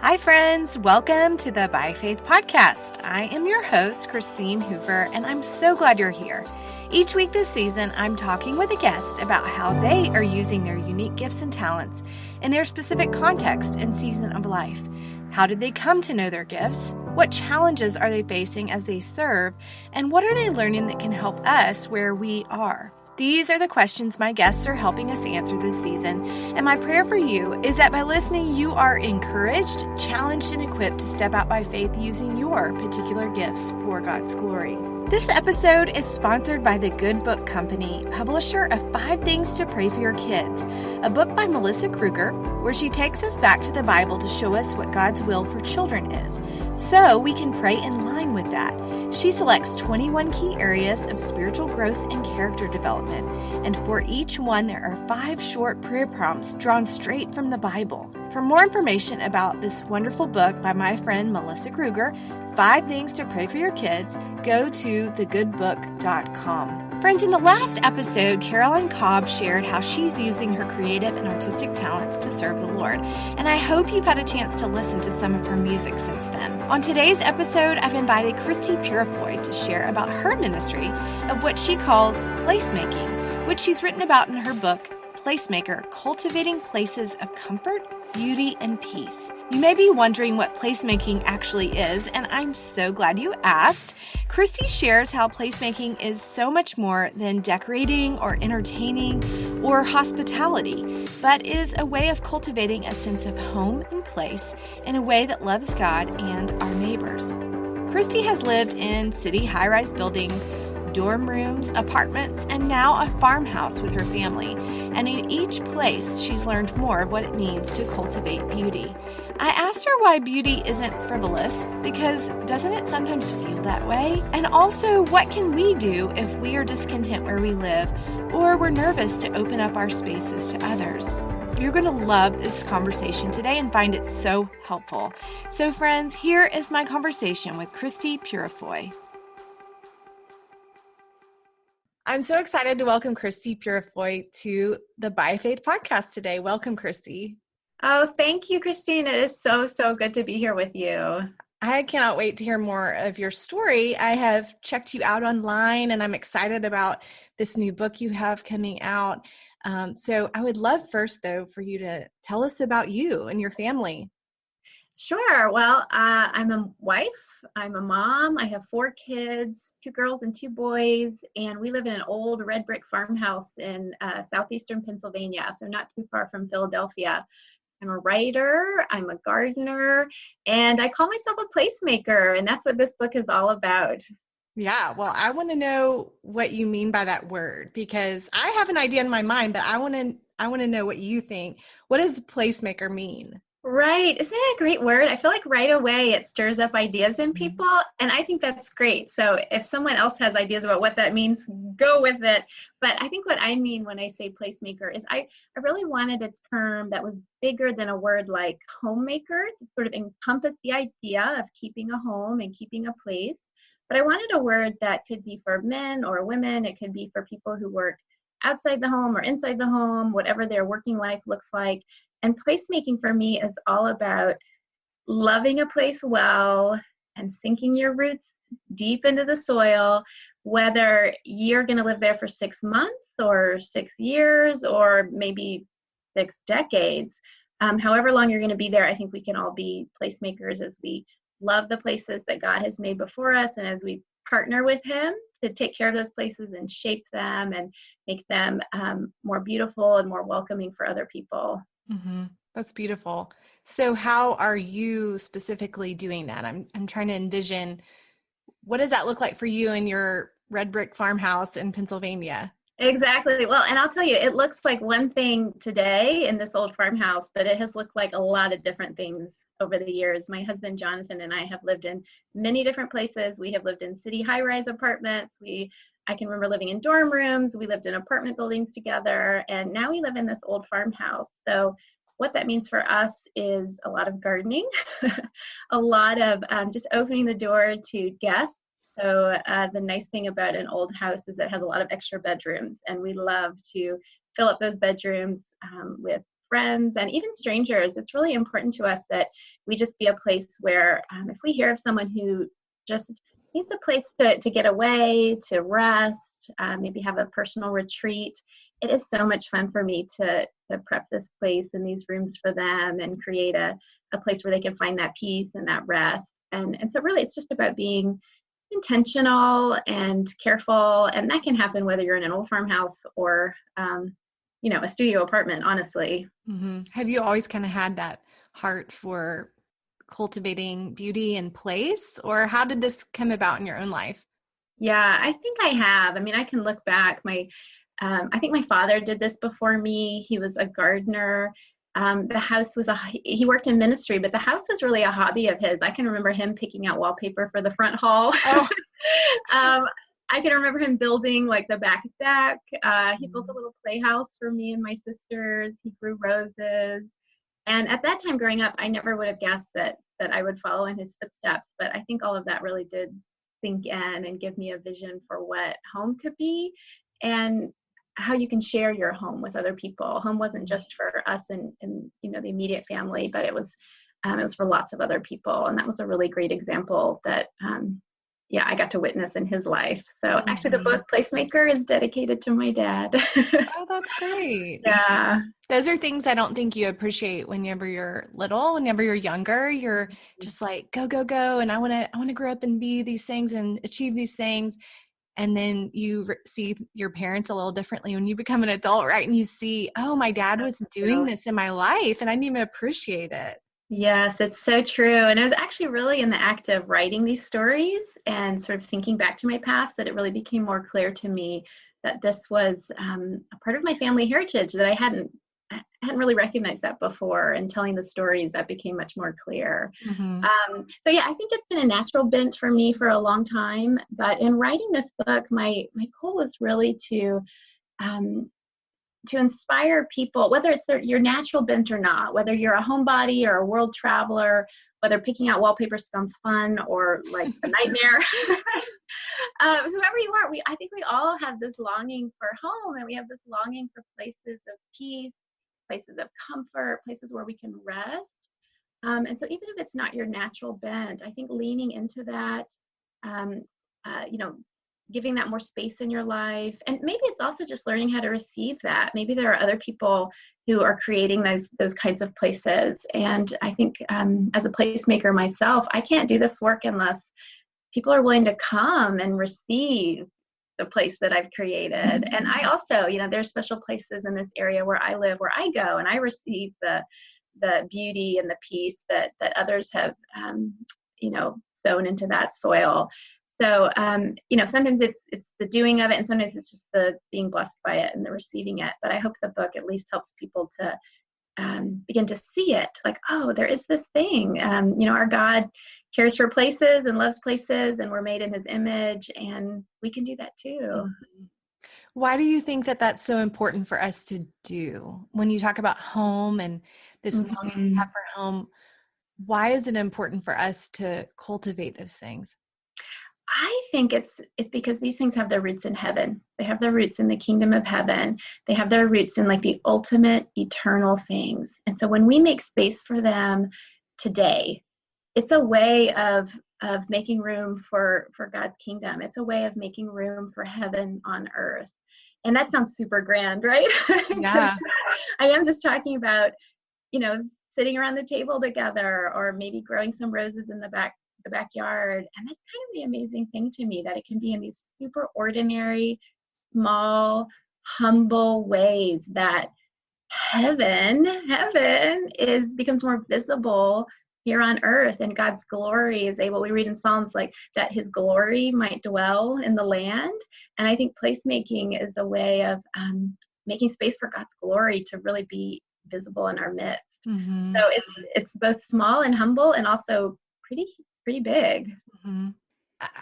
Hi, friends. Welcome to the By Faith podcast. I am your host, Christine Hoover, and I'm so glad you're here. Each week this season, I'm talking with a guest about how they are using their unique gifts and talents in their specific context and season of life. How did they come to know their gifts? What challenges are they facing as they serve? And what are they learning that can help us where we are? These are the questions my guests are helping us answer this season, and my prayer for you is that by listening, you are encouraged, challenged, and equipped to step out by faith using your particular gifts for God's glory. This episode is sponsored by the Good Book Company, publisher of 5 Things to Pray for Your Kids, a book by Melissa Kruger, where she takes us back to the Bible to show us what God's will for children is, so we can pray in line with that. She selects 21 key areas of spiritual growth and character development, and for each one there are 5 short prayer prompts drawn straight from the Bible. For more information about this wonderful book by my friend Melissa Kruger, 5 Things to Pray for Your Kids, go to thegoodbook.com. Friends, in the last episode, Caroline Cobb shared how she's using her creative and artistic talents to serve the Lord, and I hope you've had a chance to listen to some of her music since then. On today's episode, I've invited Christie Purifoy to share about her ministry of what she calls placemaking, which she's written about in her book, Placemaker, Cultivating Places of Comfort, Beauty, and Peace. You may be wondering what placemaking actually is, and I'm so glad you asked. Christie shares how placemaking is so much more than decorating or entertaining or hospitality, but is a way of cultivating a sense of home and place in a way that loves God and our neighbors. Christie has lived in city high-rise buildings, dorm rooms, apartments, and now a farmhouse with her family. And in each place, she's learned more of what it means to cultivate beauty. I asked her why beauty isn't frivolous, because doesn't it sometimes feel that way? And also, what can we do if we are discontent where we live, or we're nervous to open up our spaces to others? You're going to love this conversation today and find it so helpful. So friends, here is my conversation with Christie Purifoy. I'm so excited to welcome Christie Purifoy to the By Faith podcast today. Welcome, Christie. Oh, thank you, Christine. It is so good to be here with you. I cannot wait to hear more of your story. I have checked you out online, and I'm excited about this new book you have coming out. So I would love first, though, for you to tell us about you and your family. Sure. Well, I'm a wife. I'm a mom. I have 4 kids, 2 girls and 2 boys, and we live in an old red brick farmhouse in southeastern Pennsylvania, so not too far from Philadelphia. I'm a writer, I'm a gardener, and I call myself a placemaker, and that's what this book is all about. Yeah, well, I want to know what you mean by that word, because I have an idea in my mind, but I want to know what you think. What does placemaker mean? Right. Isn't it a great word? I feel like right away it stirs up ideas in people, and I think that's great. So if someone else has ideas about what that means, go with it. But I think what I mean when I say placemaker is I really wanted a term that was bigger than a word like homemaker, to sort of encompass the idea of keeping a home and keeping a place. But I wanted a word that could be for men or women. It could be for people who work outside the home or inside the home, whatever their working life looks like. And placemaking for me is all about loving a place well and sinking your roots deep into the soil, whether you're going to live there for 6 months or 6 years or maybe 6 decades. However long you're going to be there, I think we can all be placemakers as we love the places that God has made before us, and as we partner with Him to take care of those places and shape them and make them more beautiful and more welcoming for other people. Mm-hmm. That's beautiful. So how are you specifically doing that? I'm trying to envision, what does that look like for you in your red brick farmhouse in Pennsylvania? Exactly. Well, and I'll tell you, it looks like one thing today in this old farmhouse, but it has looked like a lot of different things over the years. My husband, Jonathan, and I have lived in many different places. We have lived in city high-rise apartments. I can remember living in dorm rooms. We lived in apartment buildings together, and now we live in this old farmhouse. So what that means for us is a lot of gardening, a lot of just opening the door to guests. So the nice thing about an old house is it has a lot of extra bedrooms, and we love to fill up those bedrooms with friends and even strangers. It's really important to us that we just be a place where if we hear of someone who just needs a place to get away, to rest, maybe have a personal retreat, it is so much fun for me to prep this place and these rooms for them and create a place where they can find that peace and that rest. And so really it's just about being intentional and careful, and that can happen whether you're in an old farmhouse or a studio apartment, honestly. Mm-hmm. Have you always kind of had that heart for cultivating beauty and place, or how did this come about in your own life? Yeah, I think I have. I mean, I can look back. I think my father did this before me. He was a gardener. The house was he worked in ministry, but the house was really a hobby of his. I can remember him picking out wallpaper for the front hall. Oh. I can remember him building like the back deck. He built a little playhouse for me and my sisters. He grew roses. And at that time growing up, I never would have guessed that I would follow in his footsteps. But I think all of that really did sink in and give me a vision for what home could be and how you can share your home with other people. Home wasn't just for us and the immediate family, but it was for lots of other people. And that was a really great example that I got to witness in his life. So actually the book Placemaker is dedicated to my dad. Oh, that's great. Yeah. Those are things I don't think you appreciate whenever you're little, whenever you're younger. You're just like, go, go, go. And I want to grow up and be these things and achieve these things. And then you see your parents a little differently when you become an adult, right? And you see, oh, my dad was doing this in my life and I didn't even appreciate it. Yes, it's so true. And it was actually really in the act of writing these stories and sort of thinking back to my past that it really became more clear to me that this was a part of my family heritage that I hadn't really recognized that before. And telling the stories, that became much more clear. Mm-hmm. So yeah, I think it's been a natural bent for me for a long time. But in writing this book, my goal was really to inspire people, whether it's your natural bent or not, whether you're a homebody or a world traveler, whether picking out wallpaper sounds fun or like a nightmare. Whoever you are, I think we all have this longing for home, and we have this longing for places of peace, places of comfort, places where we can rest. And so even if it's not your natural bent, I think leaning into that, giving that more space in your life. And maybe it's also just learning how to receive that. Maybe there are other people who are creating those kinds of places. And I think as a placemaker myself, I can't do this work unless people are willing to come and receive the place that I've created. Mm-hmm. And I also, there's special places in this area where I live, where I go and I receive the beauty and the peace that others have, sown into that soil. So, sometimes it's the doing of it, and sometimes it's just the being blessed by it and the receiving it. But I hope the book at least helps people to begin to see it. Like, oh, there is this thing. Our God cares for places and loves places, and we're made in his image, and we can do that too. Mm-hmm. Why do you think that that's so important for us to do? When you talk about home and this longing we have for home, why is it important for us to cultivate those things? I think it's because these things have their roots in heaven. They have their roots in the kingdom of heaven. They have their roots in like the ultimate eternal things. And so when we make space for them today, it's a way of making room for God's kingdom. It's a way of making room for heaven on earth. And that sounds super grand, right? Yeah. I am just talking about, sitting around the table together, or maybe growing some roses in the backyard. And that's kind of the amazing thing to me, that it can be in these super ordinary, small, humble ways that heaven becomes more visible here on earth, and God's glory is able, we read in Psalms like that his glory might dwell in the land. And I think placemaking is a way of making space for God's glory to really be visible in our midst. Mm-hmm. So it's both small and humble, and also pretty big. Mm-hmm.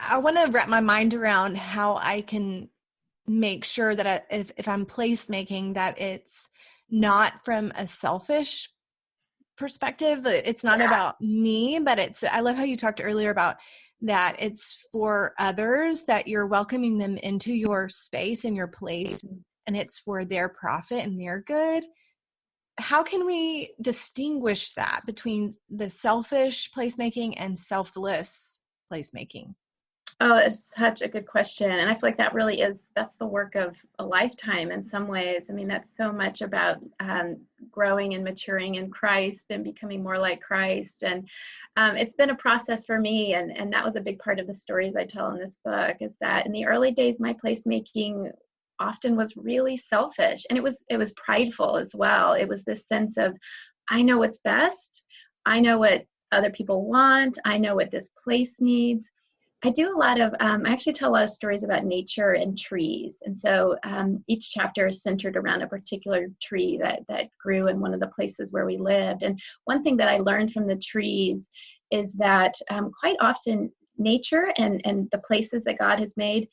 I want to wrap my mind around how I can make sure that if I'm placemaking, that it's not from a selfish perspective. It's not about me, but I love how you talked earlier about that it's for others, that you're welcoming them into your space and your place, and it's for their profit and their good. how can we distinguish that between the selfish placemaking and selfless placemaking? Oh, it's such a good question. And I feel like that's the work of a lifetime in some ways. I mean, that's so much about growing and maturing in Christ and becoming more like Christ. And it's been a process for me. And that was a big part of the stories I tell in this book, is that in the early days, my placemaking often was really selfish, and it was prideful as well. It was this sense of, I know what's best. I know what other people want. I know what this place needs. I do a lot of, I actually tell a lot of stories about nature and trees. And so each chapter is centered around a particular tree that grew in one of the places where we lived. And one thing that I learned from the trees is that quite often nature and the places that God has made,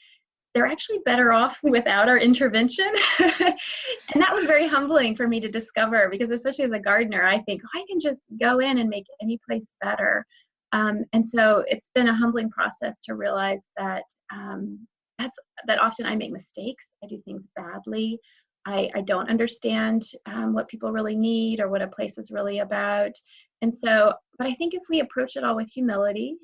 they're actually better off without our intervention. And that was very humbling for me to discover, because especially as a gardener, I think, I can just go in and make any place better. And so it's been a humbling process to realize that that often I make mistakes. I do things badly. I don't understand what people really need or what a place is really about. And so, but I think if we approach it all with humility,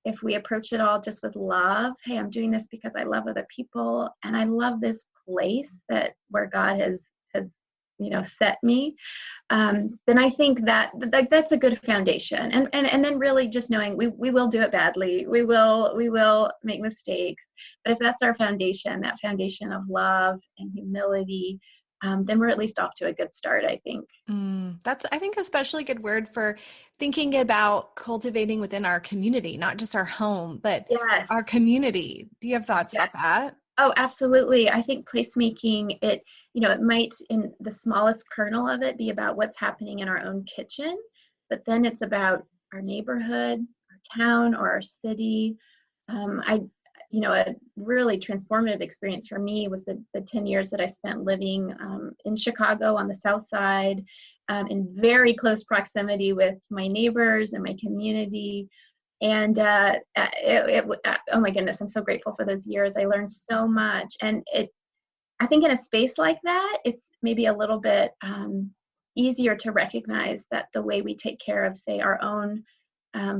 if we approach it all just with love, hey, I'm doing this because I love other people and I love this place where God has set me, then I think that's a good foundation. And then really just knowing we will do it badly. We will make mistakes. But if that's our foundation, that foundation of love and humility, then we're at least off to a good start, I think. That's, I think, especially good word for thinking about cultivating within our community, not just our home, but yes. our community. Do you have thoughts about that? Oh, absolutely. I think placemaking, it might, in the smallest kernel of it, be about what's happening in our own kitchen, but then it's about our neighborhood, our town, or our city. A really transformative experience for me was the 10 years that I spent living in Chicago on the South Side, in very close proximity with my neighbors and my community. And oh my goodness, I'm so grateful for those years. I learned so much. And I think in a space like that, it's maybe a little bit easier to recognize that the way we take care of, say, our own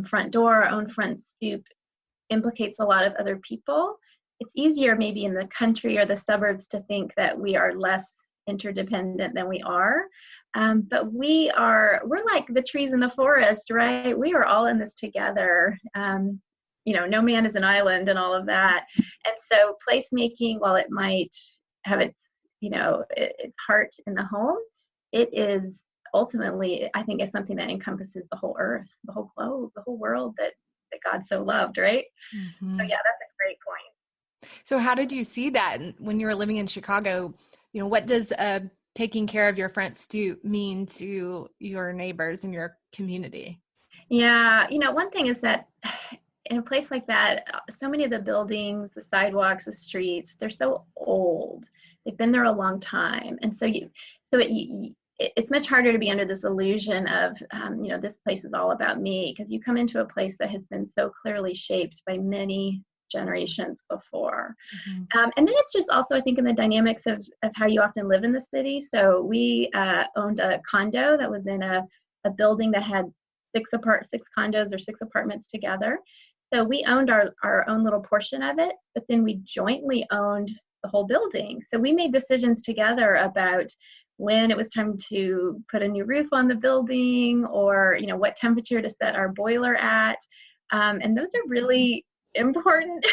front door, our own front stoop, implicates a lot of other people. It's easier maybe in the country or the suburbs to think that we are less interdependent than we are. But we're like the trees in the forest, right? We are all in this together. No man is an island and all of that. And so placemaking, while it might have its heart in the home, it is ultimately, I think, it's something that encompasses the whole earth, the whole globe, the whole world that God so loved, right? Mm-hmm. So yeah, that's a great point. So how did you see that when you were living in Chicago? What does taking care of your front stoop mean to your neighbors and your community? Yeah, one thing is that in a place like that, so many of the buildings, the sidewalks, the streets, they're so old. They've been there a long time. And so it's much harder to be under this illusion of, this place is all about me, because you come into a place that has been so clearly shaped by many generations before. Mm-hmm. And then it's just also, I think, in the dynamics of how you often live in the city. So we owned a condo that was in a building that had six condos or six apartments together. So we owned our own little portion of it, but then we jointly owned the whole building. So we made decisions together about when it was time to put a new roof on the building, or what temperature to set our boiler at. And those are really important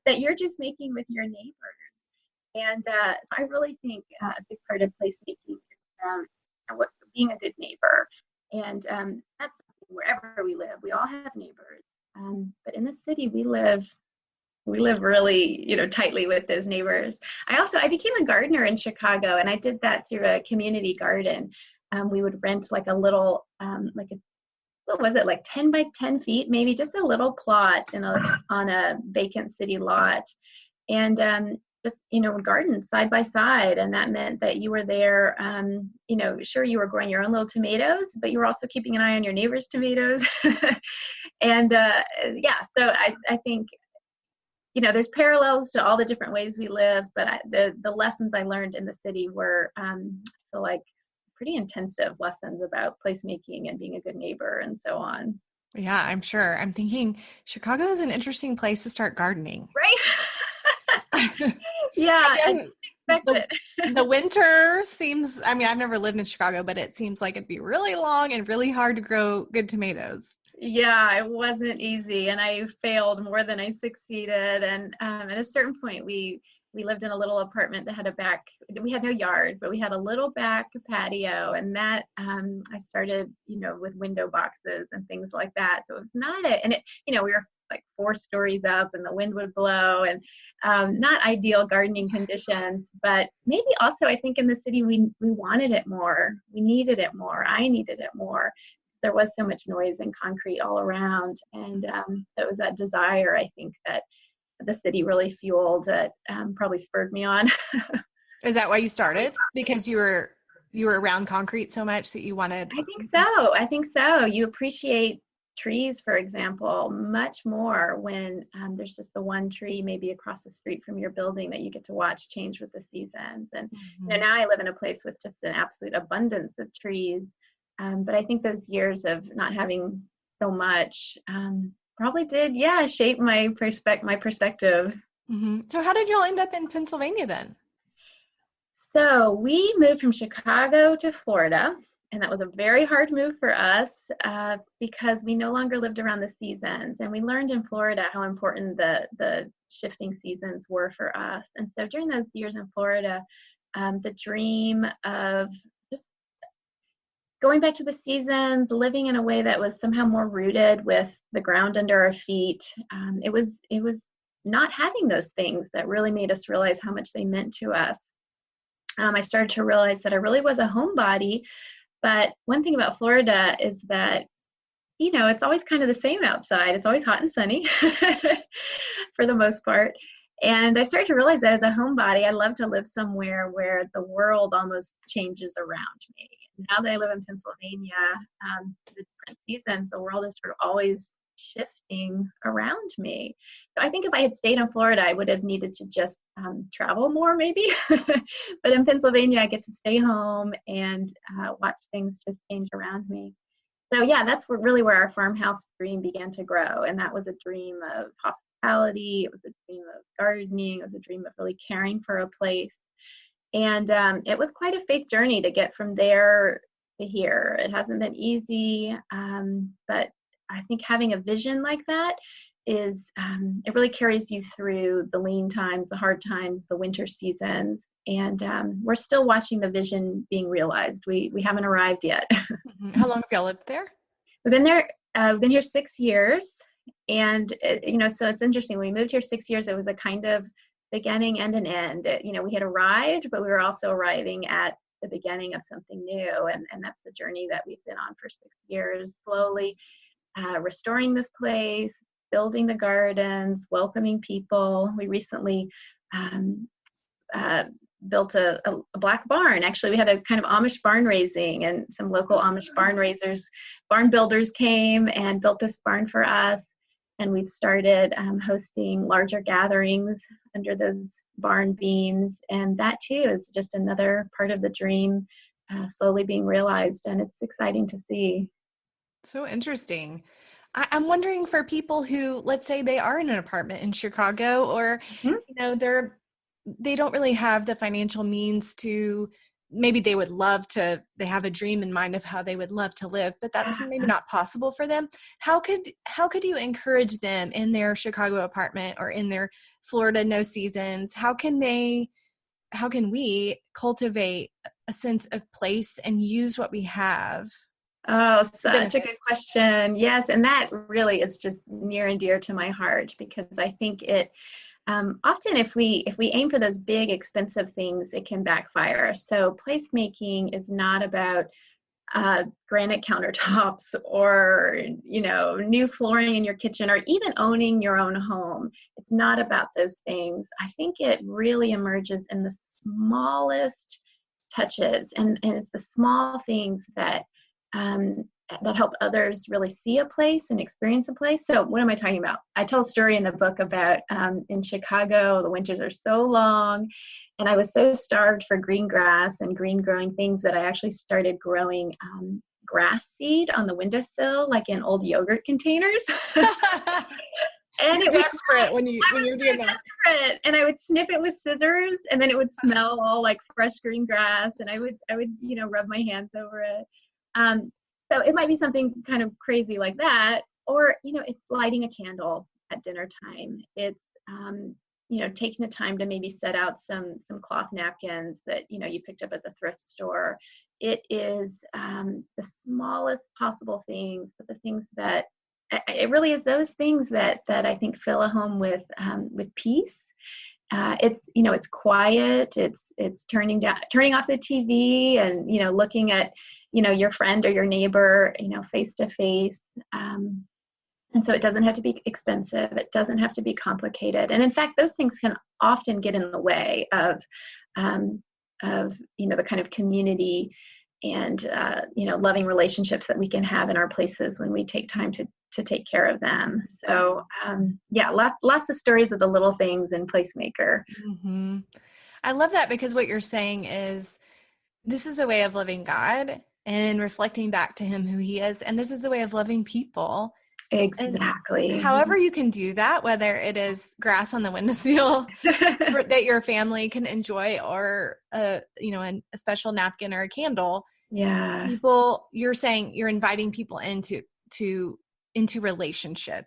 that you're just making with your neighbors. And so I really think a big part of placemaking is being a good neighbor. And that's wherever we live. We all have neighbors. But in the city, we live really, tightly with those neighbors. I became a gardener in Chicago, and I did that through a community garden. We would rent like a little, what was it, like 10 by 10 feet, maybe, just a little plot on a vacant city lot. And just, garden side by side. And that meant that you were there, sure, you were growing your own little tomatoes, but you were also keeping an eye on your neighbor's tomatoes. And so I think, there's parallels to all the different ways we live, but the lessons I learned in the city were, I feel like, pretty intensive lessons about placemaking and being a good neighbor and so on. Yeah, I'm sure. I'm thinking Chicago is an interesting place to start gardening. Right? Yeah, I didn't expect it. The winter seems, I mean, I've never lived in Chicago, but it seems like it'd be really long and really hard to grow good tomatoes. Yeah, it wasn't easy, and I failed more than I succeeded. And at a certain point, we lived in a little apartment that had a back. We had no yard, but we had a little back patio, and that I started, with window boxes and things like that. So it was not it, and we were like 4 stories up, and the wind would blow, and not ideal gardening conditions. But maybe also, I think in the city we wanted it more. We needed it more. I needed it more. There was so much noise and concrete all around, and it was that desire, I think, that the city really fueled, that probably spurred me on. Is that why you started? Because you were around concrete so much that you wanted? I think so. You appreciate trees, for example, much more when there's just the one tree maybe across the street from your building that you get to watch change with the seasons. And now I live in a place with just an absolute abundance of trees. But I think those years of not having so much probably did, shape my perspective. Mm-hmm. So how did y'all end up in Pennsylvania then? So we moved from Chicago to Florida, and that was a very hard move for us because we no longer lived around the seasons. And we learned in Florida how important the shifting seasons were for us. And so during those years in Florida, the dream of going back to the seasons, living in a way that was somehow more rooted with the ground under our feet. It was not having those things that really made us realize how much they meant to us. I started to realize that I really was a homebody. But one thing about Florida is that, it's always kind of the same outside. It's always hot and sunny for the most part. And I started to realize that as a homebody, I love to live somewhere where the world almost changes around me. Now that I live in Pennsylvania, the different seasons, the world is sort of always shifting around me. So I think if I had stayed in Florida, I would have needed to just travel more maybe. But in Pennsylvania, I get to stay home and watch things just change around me. So yeah, that's really where our farmhouse dream began to grow. And that was a dream of hospitality. It was a dream of gardening. It was a dream of really caring for a place. And it was quite a faith journey to get from there to here. It hasn't been easy, but I think having a vision like that is, it really carries you through the lean times, the hard times, the winter seasons. And we're still watching the vision being realized. We haven't arrived yet. How long have y'all lived there? We've been here 6 years. And, so it's interesting. When we moved here 6 years, it was a kind of beginning and an end. We had arrived, but we were also arriving at the beginning of something new. And that's the journey that we've been on for 6 years, slowly restoring this place, building the gardens, welcoming people. We recently built a black barn. Actually, we had a kind of Amish barn raising, and some local Amish barn builders came and built this barn for us. And we've started hosting larger gatherings under those barn beams. And that too is just another part of the dream slowly being realized. And it's exciting to see. So interesting. I'm wondering for people who, let's say they are in an apartment in Chicago, or, they don't really have the financial means to, maybe they have a dream in mind of how they would love to live, but that's maybe not possible for them. How could you encourage them in their Chicago apartment or in their Florida no seasons? How can we cultivate a sense of place and use what we have? Oh, such a good question. Yes, and that really is just near and dear to my heart, because I think it often if we aim for those big expensive things, it can backfire. So placemaking is not about granite countertops or new flooring in your kitchen, or even owning your own home. It's not about those things. I think it really emerges in the smallest touches, and it's the small things that that help others really see a place and experience a place. So what am I talking about? I tell a story in the book about in Chicago, the winters are so long, and I was so starved for green grass and green growing things that I actually started growing grass seed on the windowsill, like in old yogurt containers. And You're desperate when you're doing that. Desperate. And I would snip it with scissors, and then it would smell all like fresh green grass, and I would rub my hands over it. So it might be something kind of crazy like that, or it's lighting a candle at dinner time. It's taking the time to maybe set out some cloth napkins that you picked up at the thrift store. It is the smallest possible things, but the things that it really is those things that I think fill a home with peace. It's quiet. It's turning off the TV and looking at your friend or your neighbor face to face. And so it doesn't have to be expensive. It doesn't have to be complicated. And in fact, those things can often get in the way of the kind of community and loving relationships that we can have in our places when we take time to take care of them. So lots of stories of the little things in Placemaker. Mm-hmm. I love that, because what you're saying is this is a way of loving God and reflecting back to him who he is. And this is a way of loving people. Exactly. And however you can do that, whether it is grass on the windowsill that your family can enjoy, or a special napkin or a candle. Yeah. People, you're saying you're inviting people into relationship.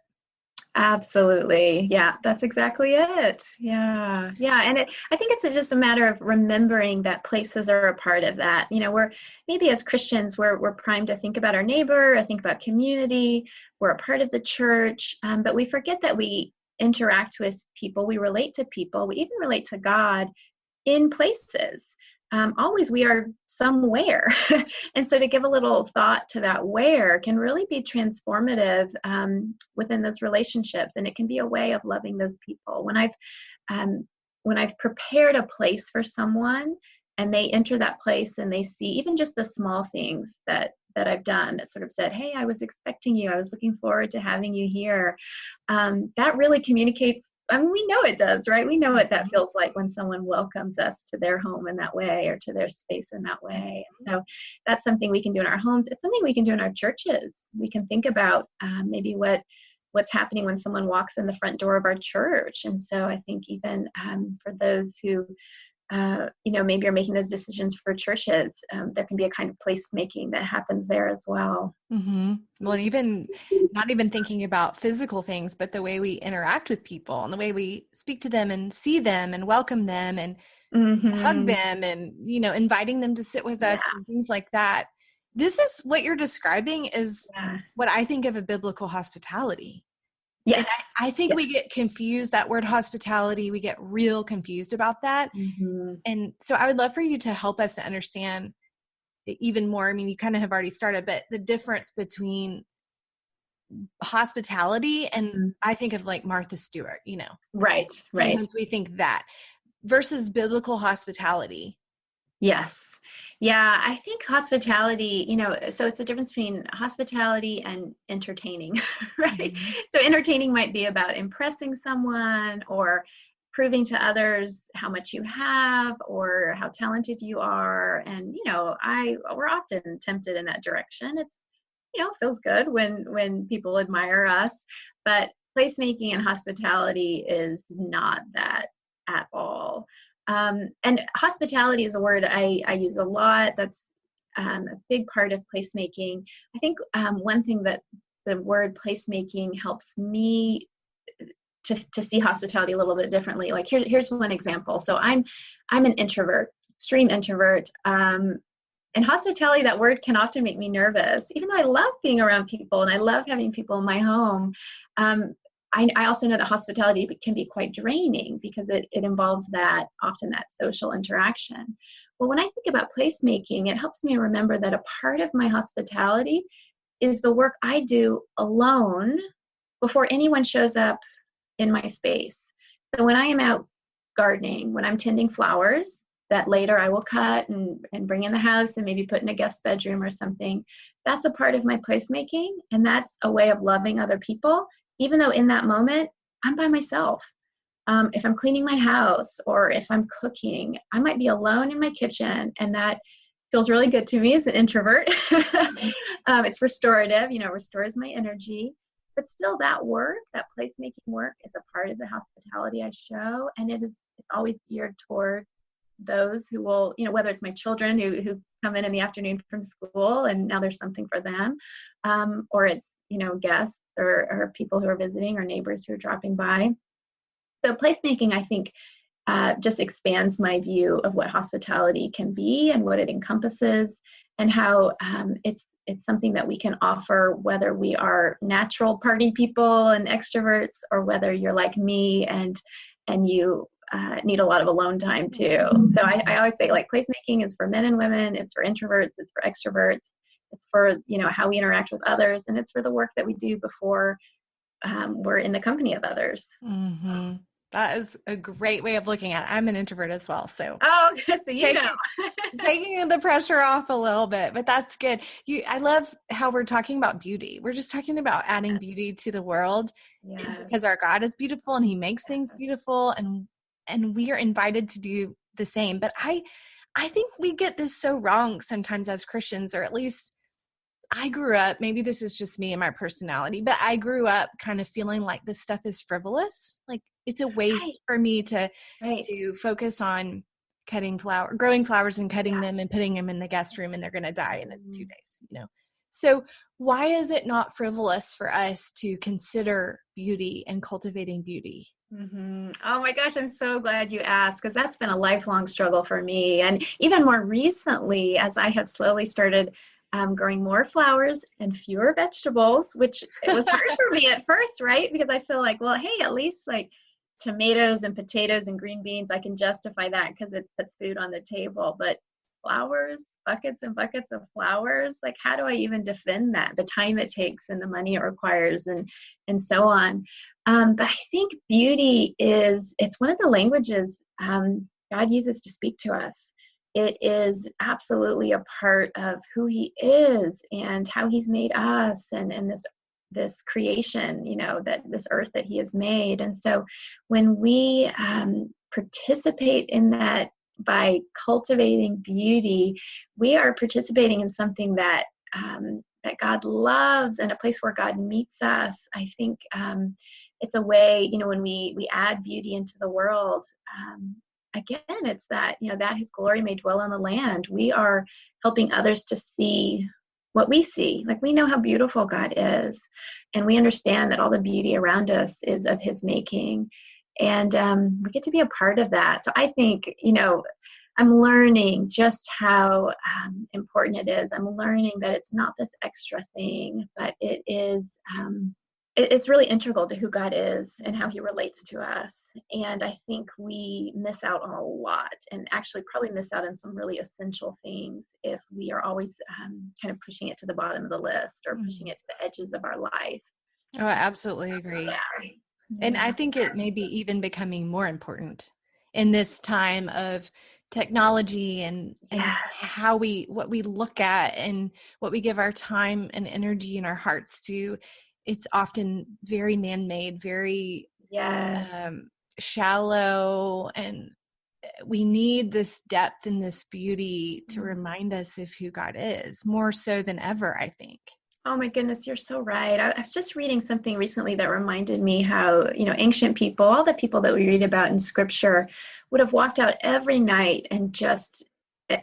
Absolutely. Yeah, that's exactly it. Yeah. And I think it's just a matter of remembering that places are a part of that. We're maybe as Christians, we're primed to think about our neighbor, I think about community, we're a part of the church, but we forget that we interact with people, we relate to people, we even relate to God in places. Always we are somewhere. And so to give a little thought to that where can really be transformative within those relationships. And it can be a way of loving those people. When I've prepared a place for someone and they enter that place and they see even just the small things that I've done that sort of said, hey, I was expecting you. I was looking forward to having you here. That really communicates. I mean, we know it does, right? We know what that feels like when someone welcomes us to their home in that way, or to their space in that way. So that's something we can do in our homes. It's something we can do in our churches. We can think about maybe what's happening when someone walks in the front door of our church. And so I think even for those who, maybe are making those decisions for churches, there can be a kind of placemaking that happens there as well. Mm-hmm. Well, and even not even thinking about physical things, but the way we interact with people and the way we speak to them and see them and welcome them and hug them and, inviting them to sit with us and things like that. This is what you're describing is what I think of a biblical hospitality. Yes. I think we get confused, that word hospitality, we get real confused about that. Mm-hmm. And so I would love for you to help us to understand even more. I mean, you kind of have already started, but the difference between hospitality and I think of like Martha Stewart, Right. Sometimes we think that versus biblical hospitality. Yes. Yeah, I think hospitality, so it's a difference between hospitality and entertaining, right? Mm-hmm. So entertaining might be about impressing someone or proving to others how much you have or how talented you are. And, we're often tempted in that direction. It's, feels good when people admire us, but placemaking and hospitality is not that at all. And hospitality is a word I use a lot. That's a big part of placemaking. I think one thing that the word placemaking helps me to see hospitality a little bit differently. Like here's one example. So I'm an introvert, extreme introvert. And hospitality, that word can often make me nervous, even though I love being around people and I love having people in my home. I also know that hospitality can be quite draining because it involves often that social interaction. Well, when I think about placemaking, it helps me remember that a part of my hospitality is the work I do alone before anyone shows up in my space. So when I am out gardening, when I'm tending flowers, that later I will cut and bring in the house and maybe put in a guest bedroom or something. That's a part of my placemaking, and that's a way of loving other people, even though in that moment I'm by myself. If I'm cleaning my house or if I'm cooking, I might be alone in my kitchen, and that feels really good to me as an introvert. It's restorative, restores my energy. But still, that work, that placemaking work, is a part of the hospitality I show, and it's always geared toward those who will, whether it's my children who come in the afternoon from school and now there's something for them, or it's guests or people who are visiting or neighbors who are dropping by. So placemaking, I think, just expands my view of what hospitality can be and what it encompasses, and how it's something that we can offer whether we are natural party people and extroverts, or whether you're like me and you need a lot of alone time too. So I always say, like, placemaking is for men and women, it's for introverts, it's for extroverts, it's for how we interact with others, and it's for the work that we do before we're in the company of others. Mm-hmm. That is a great way of looking at it. I'm an introvert as well. So, so taking the pressure off a little bit, but that's good. I love how we're talking about beauty. We're just talking about adding beauty to the world, because our God is beautiful and he makes things beautiful, and we are invited to do the same. But I think we get this so wrong sometimes as Christians, or at least I grew up, maybe this is just me and my personality, but I grew up kind of feeling like this stuff is frivolous. Like, it's a waste for me to focus on growing flowers and cutting them and putting them in the guest room, and they're going to die in 2 days, So why is it not frivolous for us to consider beauty and cultivating beauty? Mm-hmm. Oh my gosh, I'm so glad you asked, because that's been a lifelong struggle for me. And even more recently, as I have slowly started growing more flowers and fewer vegetables, which it was hard for me at first, right? Because I feel like, well, hey, at least like tomatoes and potatoes and green beans, I can justify that because it puts food on the table. But flowers, buckets and buckets of flowers, like, how do I even defend that? The time it takes and the money it requires and so on. But I think beauty it's one of the languages God uses to speak to us. It is absolutely a part of who he is and how he's made us and this creation, that this earth that he has made. And so when we participate in that by cultivating beauty, we are participating in something that God loves, and a place where God meets us. I think it's a way, when we add beauty into the world, again, it's that, that his glory may dwell in the land. We are helping others to see what we see. Like, we know how beautiful God is, and we understand that all the beauty around us is of his making. And we get to be a part of that. So I think, I'm learning just how important it is. I'm learning that it's not this extra thing, but it is, it's really integral to who God is and how he relates to us. And I think we miss out on a lot, and actually probably miss out on some really essential things if we are always kind of pushing it to the bottom of the list or pushing it to the edges of our life. Oh, I absolutely agree. And I think it may be even becoming more important in this time of technology and what we look at and what we give our time and energy and our hearts to. It's often very man-made, very shallow, and we need this depth and this beauty to remind us of who God is, more so than ever, I think. Oh my goodness, you're so right. I was just reading something recently that reminded me how, ancient people, all the people that we read about in scripture, would have walked out every night and just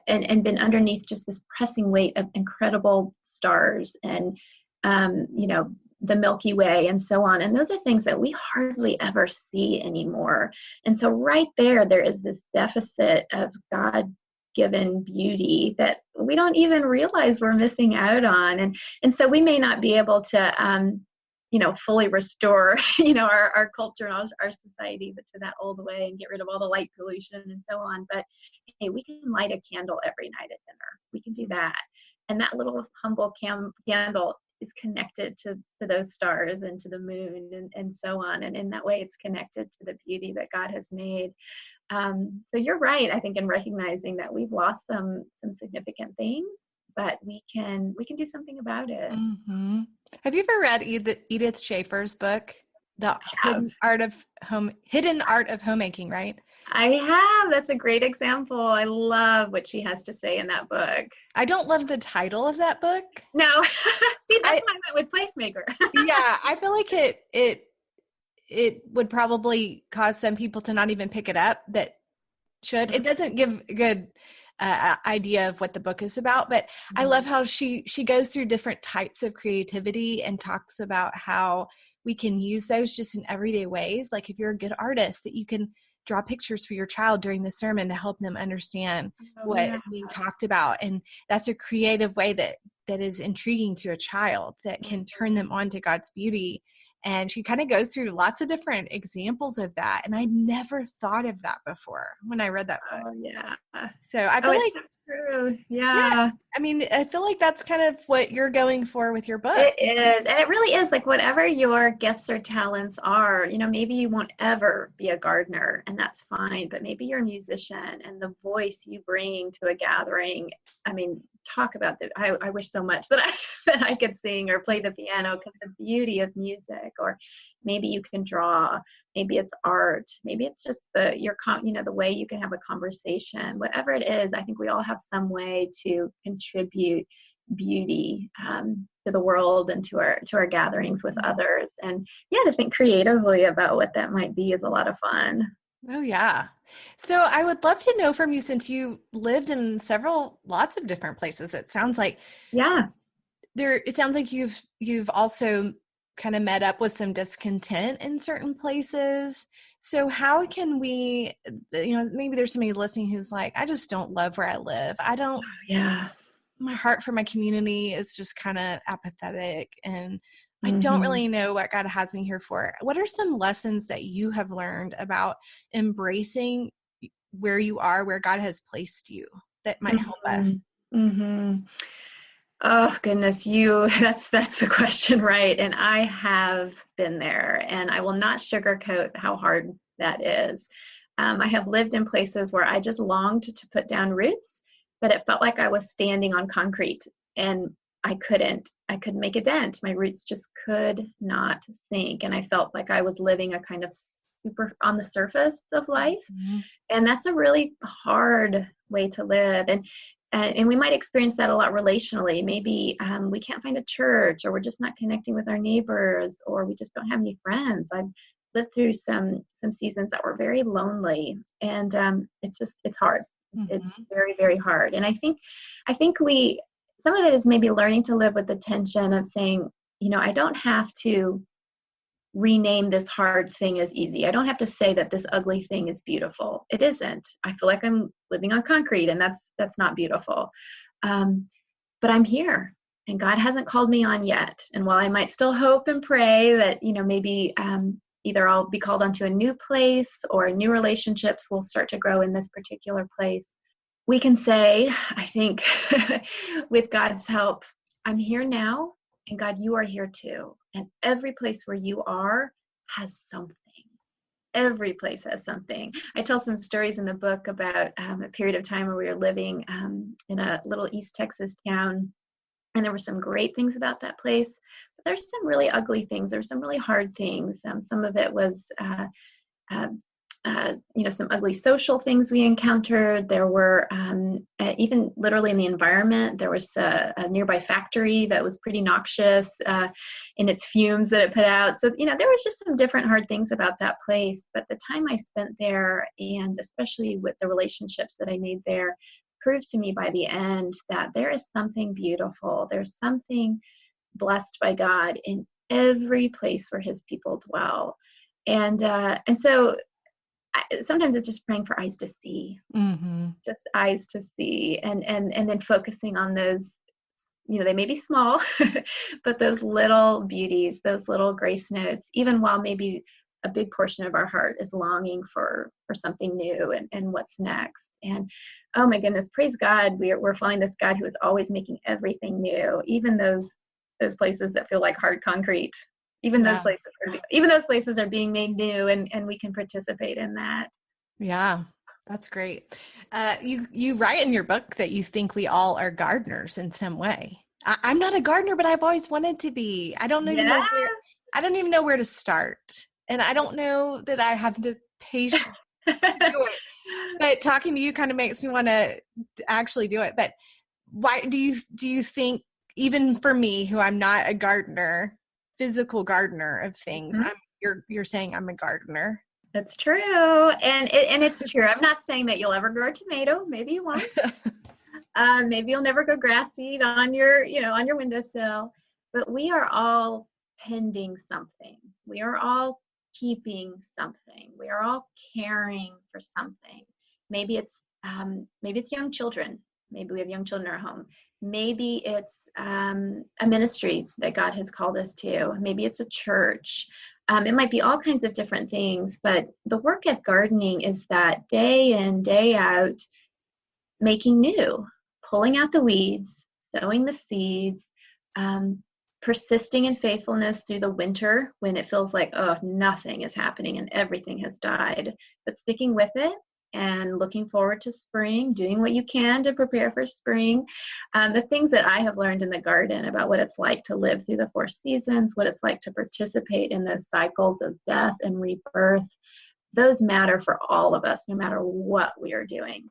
and been underneath just this pressing weight of incredible stars and the Milky Way and so on. And those are things that we hardly ever see anymore. And so right there is this deficit of God-given beauty that we don't even realize we're missing out on. And so we may not be able to, fully restore, our culture and our society, but to that old way, and get rid of all the light pollution and so on. But hey, we can light a candle every night at dinner. We can do that. And that little humble candle is connected to those stars and to the moon and so on. And in that way, it's connected to the beauty that God has made. So you're right, I think, in recognizing that we've lost some significant things, but we can do something about it. Mm-hmm. Have you ever read Edith Schaefer's book, The Hidden Art of Homemaking, right? I have. That's a great example. I love what she has to say in that book. I don't love the title of that book. No. See, that's what I meant with Placemaker. Yeah, I feel like it would probably cause some people to not even pick it up that should. It doesn't give a good idea of what the book is about, but I love how she goes through different types of creativity and talks about how we can use those just in everyday ways. Like if you're a good artist, that you can draw pictures for your child during the sermon to help them understand what is being talked about. And that's a creative way that is intriguing to a child, that can turn them on to God's beauty. And she kind of goes through lots of different examples of that. And I never thought of that before when I read that book. Oh, yeah. So I feel like, so true. Yeah. I mean, I feel like that's kind of what you're going for with your book. It is. And it really is, like, whatever your gifts or talents are, maybe you won't ever be a gardener, and that's fine, but maybe you're a musician, and the voice you bring to a gathering, I mean, talk about I wish so much that I could sing or play the piano, because the beauty of music. Or maybe you can draw, maybe it's art, maybe it's just the way you can have a conversation. Whatever it is, I think we all have some way to contribute beauty to the world and to our gatherings with others. And to think creatively about what that might be is a lot of fun. Oh, yeah. So I would love to know from you, since you lived in lots of different places, it sounds like. Yeah. It sounds like you've also kind of met up with some discontent in certain places. So how can we, maybe there's somebody listening who's like, I just don't love where I live. My heart for my community is just kind of apathetic, and I don't really know what God has me here for. What are some lessons that you have learned about embracing where you are, where God has placed you, that might help us? Oh goodness, that's the question, right? And I have been there, and I will not sugarcoat how hard that is. I have lived in places where I just longed to put down roots, but it felt like I was standing on concrete, and I couldn't make a dent. My roots just could not sink. And I felt like I was living a kind of super on the surface of life. And that's a really hard way to live. And we might experience that a lot relationally. Maybe we can't find a church, or we're just not connecting with our neighbors, or we just don't have any friends. I've lived through some seasons that were very lonely, and it's hard. It's very, very hard. And I think some of it is maybe learning to live with the tension of saying, I don't have to rename this hard thing as easy. I don't have to say that this ugly thing is beautiful. It isn't. I feel like I'm living on concrete, and that's not beautiful. But I'm here, and God hasn't called me on yet. And while I might still hope and pray that, maybe either I'll be called onto a new place, or new relationships will start to grow in this particular place, we can say, I think, with God's help, I'm here now, and God, you are here too. And every place where you are has something. Every place has something. I tell some stories in the book about a period of time where we were living in a little East Texas town, and there were some great things about that place, but there's some really ugly things. There's some really hard things. Some of it was some ugly social things we encountered. There were even literally in the environment, there was a nearby factory that was pretty noxious in its fumes that it put out. So, there was just some different hard things about that place. But the time I spent there, and especially with the relationships that I made there, proved to me by the end that there is something beautiful. There's something blessed by God in every place where his people dwell. And so sometimes it's just praying for eyes to see, just eyes to see, and then focusing on those, they may be small, but those little beauties, those little grace notes, even while maybe a big portion of our heart is longing for something new and what's next. And oh my goodness, praise God, we're following this God who is always making everything new, even those places that feel like hard concrete. Even those places are being made new, and we can participate in that. Yeah. That's great. You write in your book that you think we all are gardeners in some way. I'm not a gardener, but I've always wanted to be. I don't even know where. I don't even know where to start, and I don't know that I have the patience to do it. But talking to you kind of makes me want to actually do it. But why do you think, even for me, who I'm not a gardener, physical gardener of things, you're saying I'm a gardener? That's true. And it's true. I'm not saying that you'll ever grow a tomato. Maybe you won't. Maybe you'll never grow grass seed on your windowsill. But we are all tending something. We are all keeping something. We are all caring for something. Maybe it's young children. Maybe we have young children in our home. Maybe it's a ministry that God has called us to. Maybe it's a church. It might be all kinds of different things, but the work at gardening is that day in, day out, making new, pulling out the weeds, sowing the seeds, persisting in faithfulness through the winter when it feels like, oh, nothing is happening and everything has died, but sticking with it and looking forward to spring, doing what you can to prepare for spring. The things that I have learned in the garden about what it's like to live through the 4 seasons, what it's like to participate in those cycles of death and rebirth, those matter for all of us, no matter what we are doing.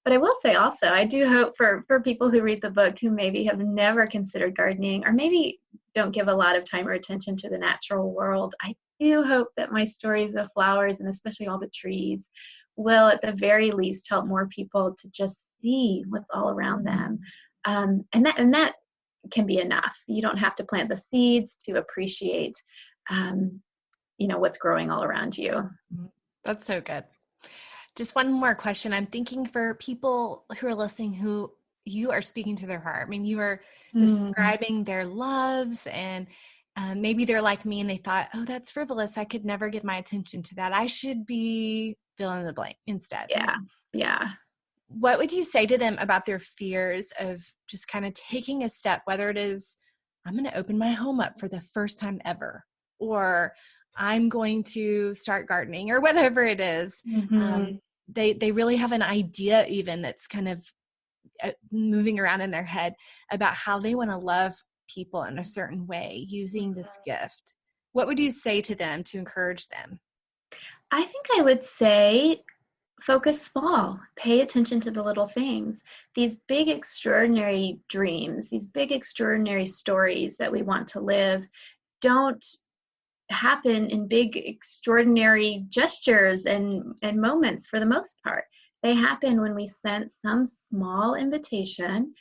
But I will say also, I do hope for people who read the book who maybe have never considered gardening or maybe don't give a lot of time or attention to the natural world, I do hope that my stories of flowers and especially all the trees will at the very least help more people to just see what's all around them. And that can be enough. You don't have to plant the seeds to appreciate, what's growing all around you. That's so good. Just one more question. I'm thinking for people who are listening who you are speaking to their heart. I mean, you are describing their loves and maybe they're like me and they thought, oh, that's frivolous. I could never give my attention to that. I should be fill in the blank instead. Yeah. What would you say to them about their fears of just kind of taking a step, whether it is, I'm going to open my home up for the first time ever, or I'm going to start gardening, or whatever it is. They really have an idea even that's kind of moving around in their head about how they want to love people in a certain way using this gift. What would you say to them to encourage them? I think I would say focus small. Pay attention to the little things. These big, extraordinary dreams, these big, extraordinary stories that we want to live don't happen in big, extraordinary gestures and moments for the most part. They happen when we sense some small invitation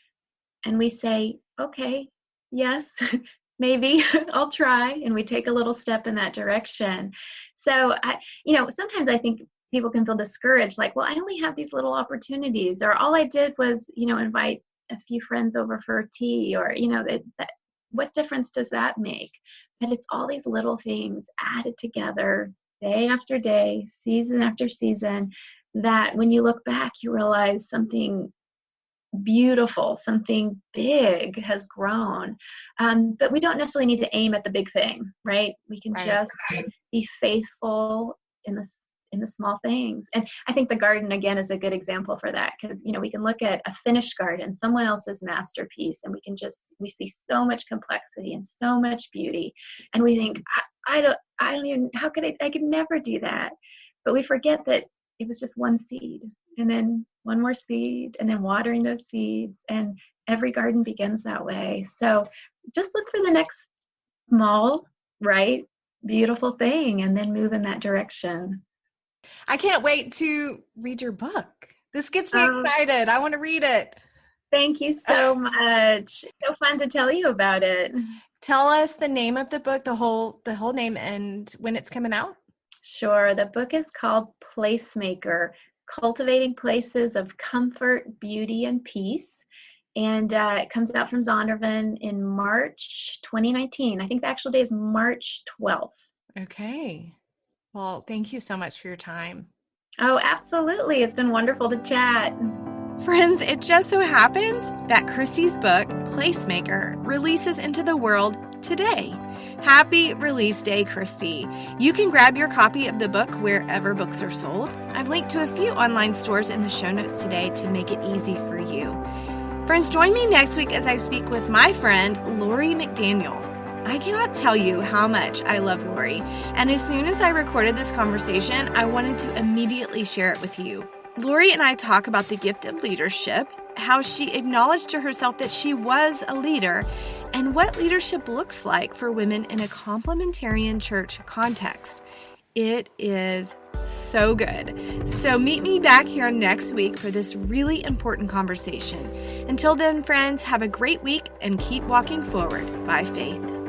and we say, okay, yes, maybe I'll try. And we take a little step in that direction. So, sometimes I think people can feel discouraged, like, well, I only have these little opportunities, or all I did was, invite a few friends over for tea, or, what difference does that make? But it's all these little things added together day after day, season after season, that when you look back, you realize something beautiful, something big has grown. But we don't necessarily need to aim at the big thing, right? We can just be faithful in the small things. And I think the garden, again, is a good example for that, because, we can look at a finished garden, someone else's masterpiece, and we see so much complexity and so much beauty. And we think, I don't even, how could I could never do that. But we forget that it was just one seed, and then one more seed, and then watering those seeds. And every garden begins that way. So just look for the next small, right, beautiful thing, and then move in that direction. I can't wait to read your book. This gets me excited. I want to read it. Thank you so much. So fun to tell you about it. Tell us the name of the book, the whole name, and when it's coming out. Sure. The book is called Placemaker, Cultivating Places of Comfort, Beauty, and Peace. And it comes out from Zondervan in March 2019. I think the actual day is March 12th. Okay. Well, thank you so much for your time. Oh, absolutely. It's been wonderful to chat. Friends, it just so happens that Christie's book, Placemaker, releases into the world today. Happy Release Day, Christie. You can grab your copy of the book wherever books are sold. I've linked to a few online stores in the show notes today to make it easy for you. Friends, join me next week as I speak with my friend, Lori McDaniel. I cannot tell you how much I love Lori, and as soon as I recorded this conversation, I wanted to immediately share it with you. Lori and I talk about the gift of leadership, how she acknowledged to herself that she was a leader, and what leadership looks like for women in a complementarian church context. It is so good. So meet me back here next week for this really important conversation. Until then, friends, have a great week and keep walking forward by faith.